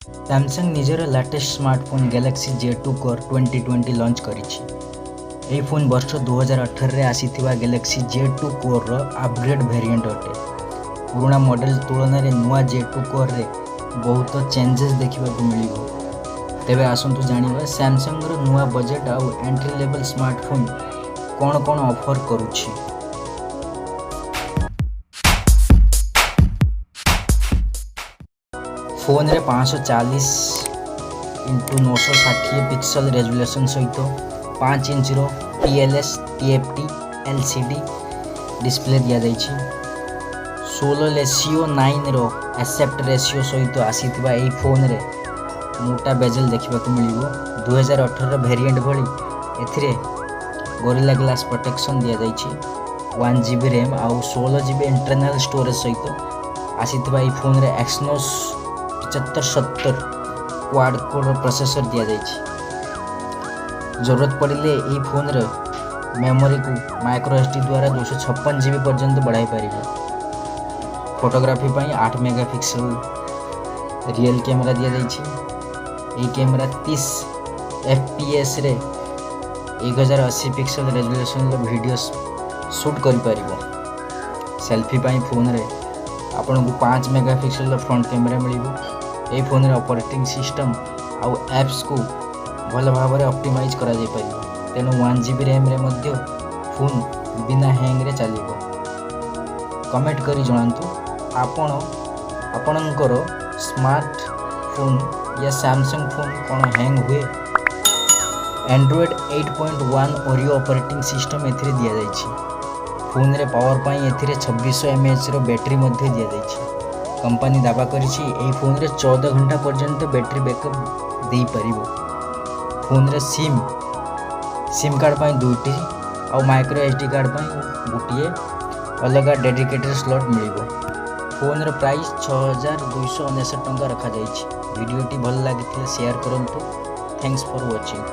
Samsung निजर latest smartphone Galaxy J2 core 2020 launch करिछि। एही फोन वर्ष 2018 रे आसीथिबा गैलेक्सी J2 कोर रो अपग्रेड वेरिएंट अटे। पुराना मॉडल तुलन में नुआ J2 कोर रे बहुत चेंजेस देखा मिलिबो। तेबे आसंतु जानिबा सैमसंग रो नुआ बजेट आउ एंट्री लेवल स्मार्टफोन कौन कौन ऑफर करुछि। फोन रे 540 × 960 पिक्सल रेजोल्यूशन सहित 5 इंच रो TLS TFT LCD डिस्प्ले दिया जाइछि। 16:9 रो एस्पेक्ट रेशियो सहित आसीथिबा एही फोन रे मोटा बेजल देखा मिलिबो। 2018 रो वेरिएंट भली एथिरे गोरिल्ला ग्लास प्रोटेक्शन दिया जाइछि। 1 GB रैम आउ 16 GB इंटरनल स्टोरेज सहित आसीथिबा एही फोन रे एक्सनोस 7570 क्वाड कोर प्रोसेसर दिया जाइछि। जरूरत पड़िले एही फोन रे मेमोरी को माइक्रो SD द्वारा 256 GB पर्यंत बढ़ाई पारिबो। फोटोग्राफी पई 8 मेगापिक्सल रियल कैमरा दिया जाइछि। एही कैमरा 30 FPS रे 1080 पिक्सल रेजोल्यूशन रो वीडियो शूट करि पारिबो। सेल्फी पई फोन रे आपन को 5 मेगापिक्सल रो फ्रंट कैमरा मिलिबो। ए फोन रे ऑपरेटिंग सिस्टम आउ एप्स को भल भाव में ऑप्टिमाइज करा जाय परिबो। तेनु 1 GB रैम रे मध्य फोन बिना हैंग रे चलिबो। कमेंट करी जणांतु आपणकर स्मार्ट फोन या सैमसंग फोन कौन हैंग हुए। एंड्रॉइड 8.1 ओरियो ऑपरेटिंग सिस्टम एथिरे दिया जाइछि। फोन रे पावर पाई एथिरे 2600 mAh रो बैटरी मध्य दिया जाइछि। कंपनी दावा करिछि एही फोन रे 14 घंटा पर्यंत बैटरी बैकअप दे परिबो। फोन रे सिम कार्ड पाई 2टी और माइक्रो SD कार्ड पाई गोटिए अलग डेडिकेटेड स्लॉट मिलिबो। फोन रो प्राइस 6299 टंका रखा जाइछि। वीडियोटी भल लागिथिले शेयर करंतु। Thanks for watching.